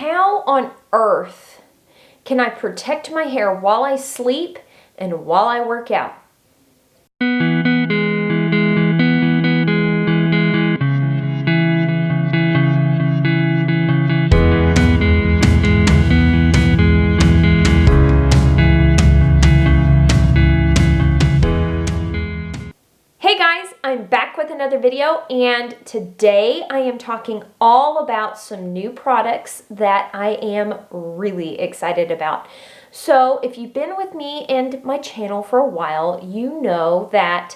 how on earth can I protect my hair while I sleep and while I work out? Hey guys, I'm back with another video, and today I am talking all about some new products that I am really excited about. So if you've been with me and my channel for a while, you know that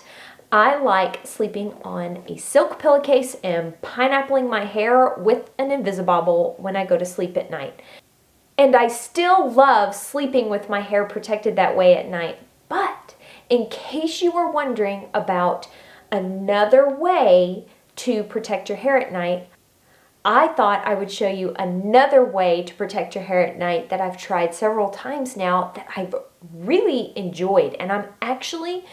I like sleeping on a silk pillowcase and pineappling my hair with an Invisibobble when I go to sleep at night. And I still love sleeping with my hair protected that way at night, but in case you were wondering about another way to protect your hair at night, I thought I would show you another way to protect your hair at night that I've tried several times now that I've really enjoyed. And I'm actually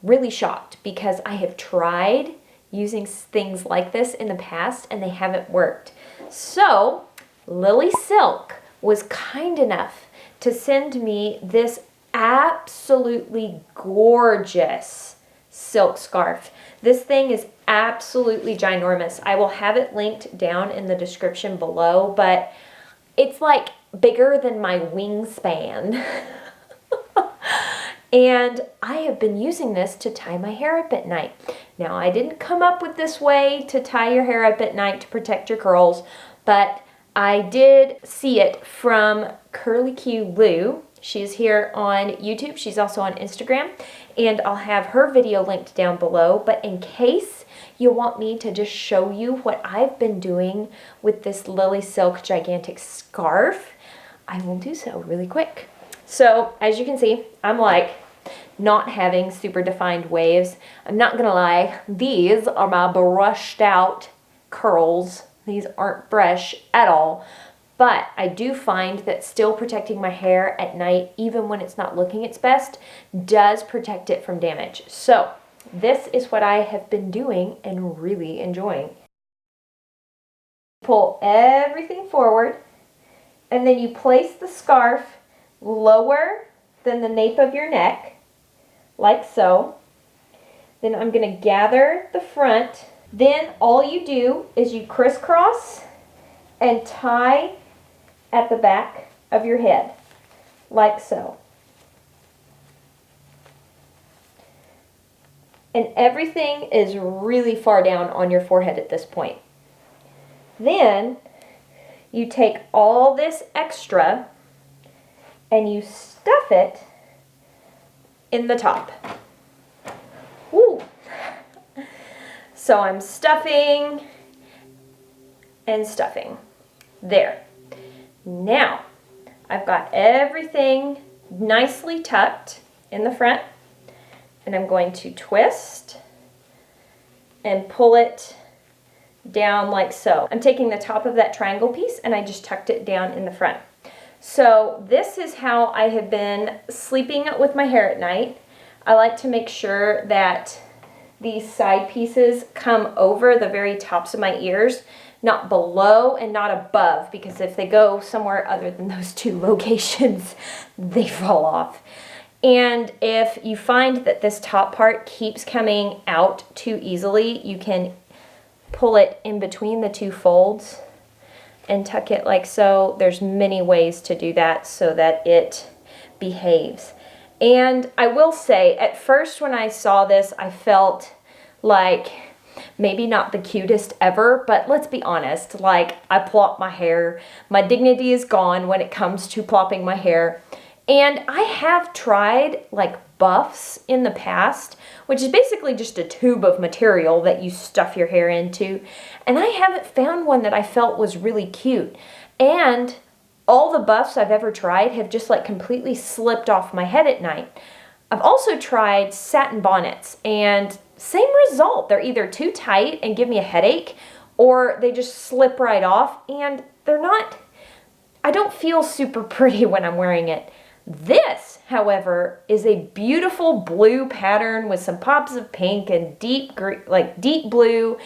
really shocked because I have tried using things like this in the past and they haven't worked. So LilySilk was kind enough to send me this absolutely gorgeous silk scarf. This thing is absolutely ginormous. I will have it linked down in the description below, but it's like bigger than my wingspan. And I have been using this to tie my hair up at night. Now, I didn't come up with this way to tie your hair up at night to protect your curls, but I did see it from Curly Q Lou. She's here on YouTube. She's also on Instagram, and I'll have her video linked down below. But in case you want me to just show you what I've been doing with this LilySilk gigantic scarf, I will do so really quick. So as you can see, I'm like not having super defined waves. I'm not gonna lie, these are my brushed out curls. These aren't fresh at all. But I do find that still protecting my hair at night, even when it's not looking its best, does protect it from damage. So this is what I have been doing and really enjoying. Pull everything forward, and then you place the scarf lower than the nape of your neck, like so. Then I'm going to gather the front. Then all you do is you crisscross and tie at the back of your head, like so. And everything is really far down on your forehead at this point. Then you take all this extra and you stuff it in the top. Woo! So I'm stuffing and stuffing. There. Now, I've got everything nicely tucked in the front, and I'm going to twist and pull it down like so. I'm taking the top of that triangle piece and I just tucked it down in the front. So this is how I have been sleeping with my hair at night. I like to make sure that these side pieces come over the very tops of my ears, not below and not above, because if they go somewhere other than those two locations, they fall off. And if you find that this top part keeps coming out too easily, you can pull it in between the two folds and tuck it like so. There's many ways to do that so that it behaves. And I will say, at first when I saw this, I felt like maybe not the cutest ever, but let's be honest, like I plop my hair. My dignity is gone when it comes to plopping my hair. And I have tried like buffs in the past, which is basically just a tube of material that you stuff your hair into. And I haven't found one that I felt was really cute. And all the buffs I've ever tried have just like completely slipped off my head at night. I've also tried satin bonnets, and same result. They're either too tight and give me a headache, or they just slip right off, and they're not, I don't feel super pretty when I'm wearing it. This, however, is a beautiful blue pattern with some pops of pink and deep blue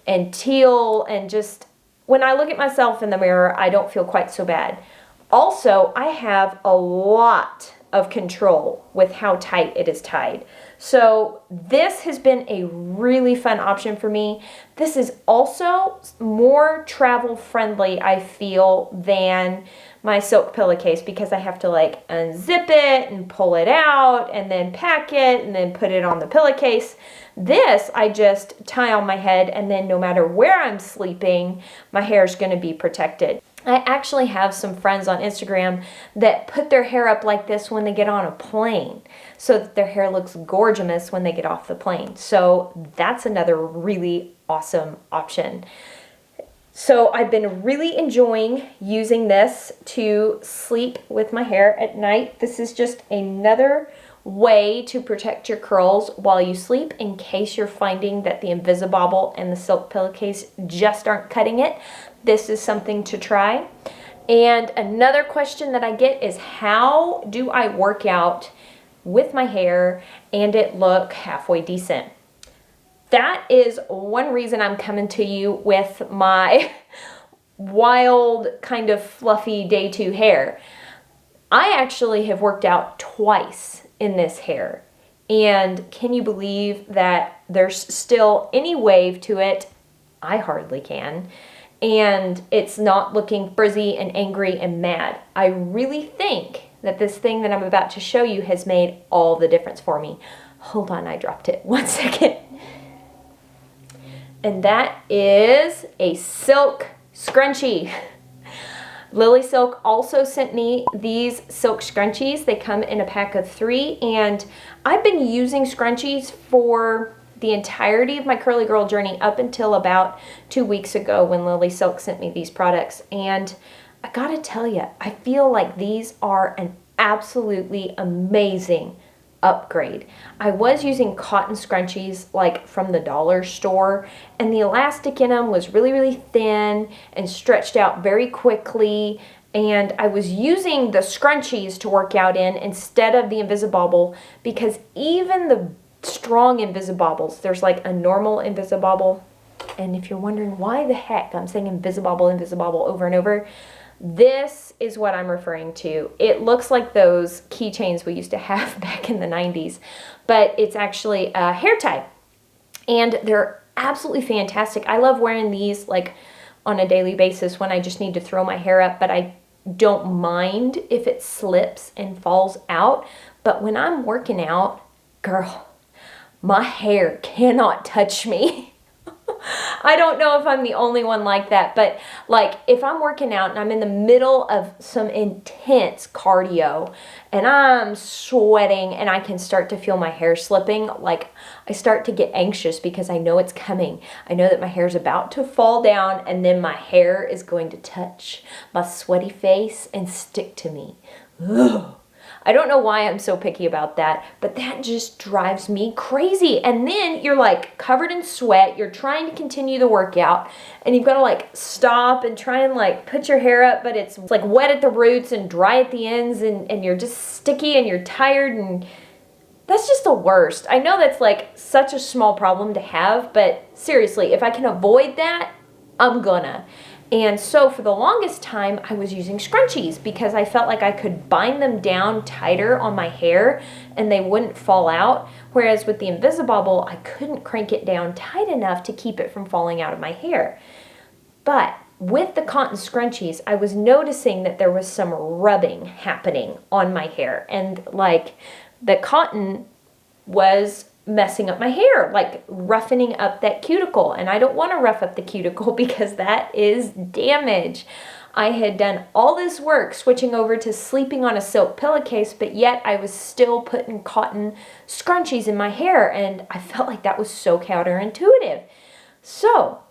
and teal, and just when I look at myself in the mirror, I don't feel quite so bad. Also, I have a lot of control with how tight it is tied. So this has been a really fun option for me. This is also more travel friendly, I feel, than my silk pillowcase, because I have to like unzip it and pull it out and then pack it and then put it on the pillowcase. This I just tie on my head, and then no matter where I'm sleeping, my hair is going to be protected. I actually have some friends on Instagram that put their hair up like this when they get on a plane, so that their hair looks gorgeous when they get off the plane. So that's another really awesome option. So I've been really enjoying using this to sleep with my hair at night. This is just another way to protect your curls while you sleep, in case you're finding that the Invisibobble and the silk pillowcase just aren't cutting it. This is something to try. And another question that I get is, how do I work out with my hair and it look halfway decent? That is one reason I'm coming to you with my wild kind of fluffy day 2 hair. I actually have worked out twice in this hair, and can you believe that there's still any wave to it? I hardly can. And it's not looking frizzy and angry and mad. I really think that this thing that I'm about to show you has made all the difference for me. Hold on, I dropped it. 1 second. And that is a silk scrunchie. LilySilk also sent me these silk scrunchies. They come in a pack of 3, and I've been using scrunchies for the entirety of my curly girl journey up until about 2 weeks ago when LilySilk sent me these products. And I gotta tell you, I feel like these are an absolutely amazing upgrade. I was using cotton scrunchies like from the dollar store, and the elastic in them was really, really thin and stretched out very quickly. And I was using the scrunchies to work out in instead of the Invisibobble, because even the strong Invisibobbles, there's like a normal Invisibobble, and if you're wondering why the heck I'm saying Invisibobble over and over, this is what I'm referring to. It looks like those keychains we used to have back in the 90s, but it's actually a hair tie, and they're absolutely fantastic. I love wearing these like on a daily basis when I just need to throw my hair up, but I don't mind if it slips and falls out. But when I'm working out, girl, my hair cannot touch me. I don't know if I'm the only one like that, but like if I'm working out and I'm in the middle of some intense cardio and I'm sweating and I can start to feel my hair slipping, like I start to get anxious because I know it's coming. I know that my hair is about to fall down, and then my hair is going to touch my sweaty face and stick to me. Ugh. I don't know why I'm so picky about that, but that just drives me crazy. And then you're like covered in sweat, you're trying to continue the workout, and you've got to like stop and try and like put your hair up, but it's like wet at the roots and dry at the ends, and you're just sticky and you're tired, and that's just the worst. I know that's like such a small problem to have, but seriously, if I can avoid that, I'm gonna. And so for the longest time, I was using scrunchies because I felt like I could bind them down tighter on my hair and they wouldn't fall out. Whereas with the Invisibobble, I couldn't crank it down tight enough to keep it from falling out of my hair. But with the cotton scrunchies, I was noticing that there was some rubbing happening on my hair, and like the cotton was messing up my hair, like roughening up that cuticle, and I don't want to rough up the cuticle because that is damage. I had done all this work switching over to sleeping on a silk pillowcase, but yet I was still putting cotton scrunchies in my hair, and I felt like that was so counterintuitive. So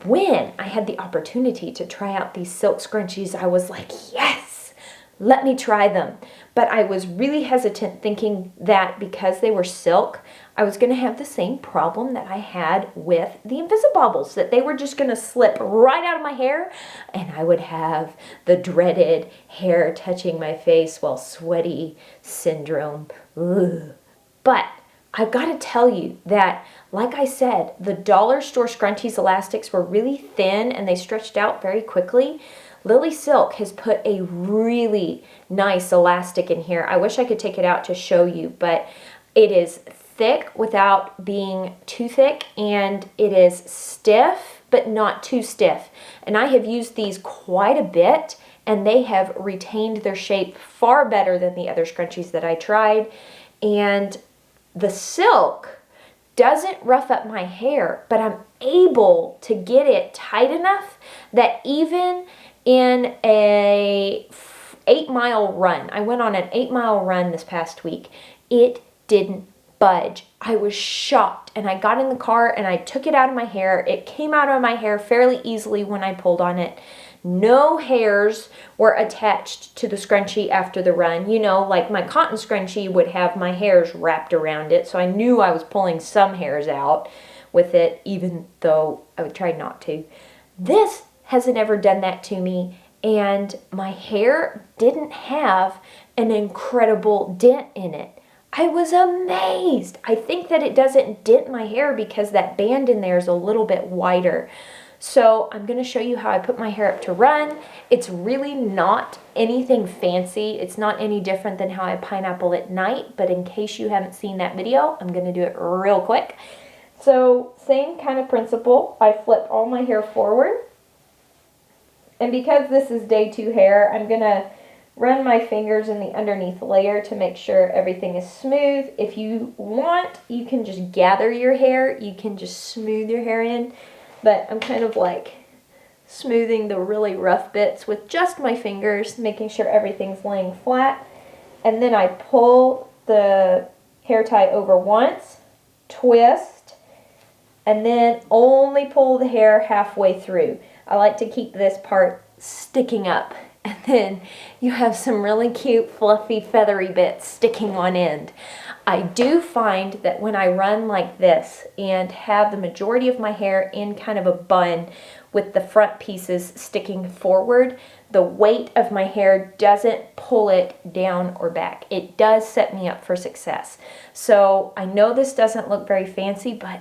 when I had the opportunity to try out these silk scrunchies, I was like, yes, let me try them. But I was really hesitant, thinking that because they were silk, I was going to have the same problem that I had with the Invisibobbles, that they were just going to slip right out of my hair, and I would have the dreaded hair touching my face while sweaty syndrome. Ugh. But I've got to tell you that, like I said, the dollar store scrunchies elastics were really thin and they stretched out very quickly. LilySilk has put a really nice elastic in here. I wish I could take it out to show you, but it is thick without being too thick, and it is stiff but not too stiff. And I have used these quite a bit, and they have retained their shape far better than the other scrunchies that I tried. And the silk doesn't rough up my hair, but I'm able to get it tight enough that even in a 8-mile run, I went on an 8-mile run this past week, it didn't budge. I was shocked, and I got in the car and I took it out of my hair. It came out of my hair fairly easily when I pulled on it. No hairs were attached to the scrunchie after the run. You know, like my cotton scrunchie would have my hairs wrapped around it, so I knew I was pulling some hairs out with it, even though I would try not to. This hasn't ever done that to me, and my hair didn't have an incredible dent in it. I was amazed. I think that it doesn't dent my hair because that band in there is a little bit wider. So I'm going to show you how I put my hair up to run. It's really not anything fancy. It's not any different than how I pineapple at night, but in case you haven't seen that video, I'm going to do it real quick. So same kind of principle. I flip all my hair forward. And because this is day 2 hair, I'm going to run my fingers in the underneath layer to make sure everything is smooth. If you want, you can just gather your hair. You can just smooth your hair in. But I'm kind of like smoothing the really rough bits with just my fingers, making sure everything's laying flat. And then I pull the hair tie over once, twist, and then only pull the hair halfway through. I like to keep this part sticking up. And then you have some really cute, fluffy, feathery bits sticking on end. I do find that when I run like this and have the majority of my hair in kind of a bun with the front pieces sticking forward, the weight of my hair doesn't pull it down or back. It does set me up for success. So I know this doesn't look very fancy, but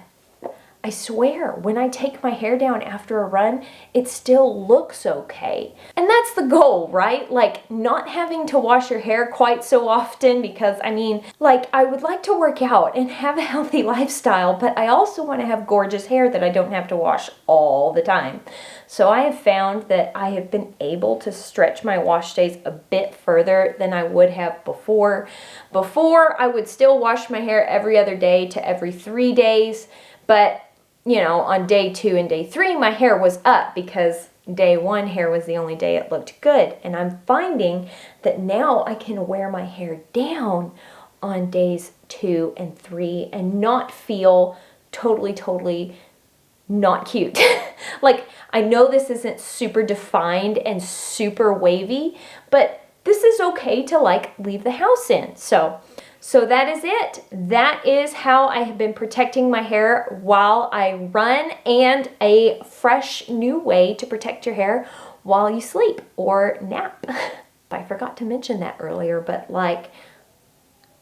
I swear, when I take my hair down after a run, it still looks okay. And that's the goal, right? Like, not having to wash your hair quite so often, because, I mean, like, I would like to work out and have a healthy lifestyle, but I also want to have gorgeous hair that I don't have to wash all the time. So I have found that I have been able to stretch my wash days a bit further than I would have before. Before, I would still wash my hair every other day to every 3 days, but you know, on day 2 and day 3, my hair was up because day 1 hair was the only day it looked good. And I'm finding that now I can wear my hair down on days 2 and 3 and not feel totally not cute. Like, I know this isn't super defined and super wavy, but this is okay to like leave the house in. So that is it. That is how I have been protecting my hair while I run, and a fresh new way to protect your hair while you sleep or nap. I forgot to mention that earlier, but like,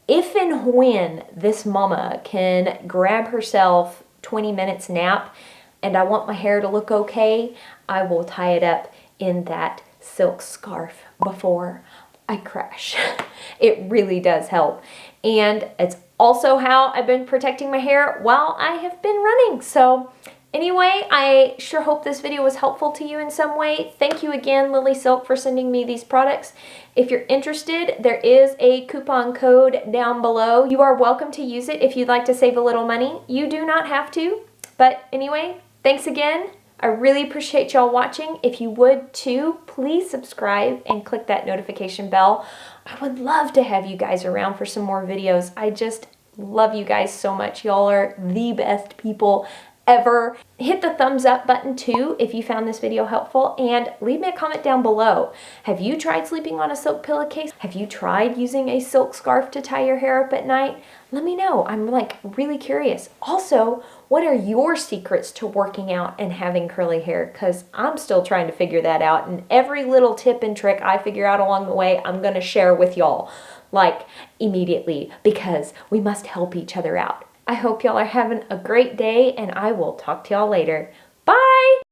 if and when this mama can grab herself 20 minutes nap and I want my hair to look okay, I will tie it up in that silk scarf before I crash. It really does help. And it's also how I've been protecting my hair while I have been running. So anyway, I sure hope this video was helpful to you in some way. Thank you again, LilySilk, for sending me these products. If you're interested, there is a coupon code down below. You are welcome to use it if you'd like to save a little money. You do not have to. But anyway, thanks again. I really appreciate y'all watching. If you would too, please subscribe and click that notification bell. I would love to have you guys around for some more videos. I just love you guys so much. Y'all are the best people ever. Hit the thumbs up button too if you found this video helpful, and leave me a comment down below. Have you tried sleeping on a silk pillowcase? Have you tried using a silk scarf to tie your hair up at night? Let me know. I'm like really curious. Also, what are your secrets to working out and having curly hair? Because I'm still trying to figure that out, and every little tip and trick I figure out along the way, I'm going to share with y'all, like immediately, because we must help each other out. I hope y'all are having a great day, and I will talk to y'all later. Bye!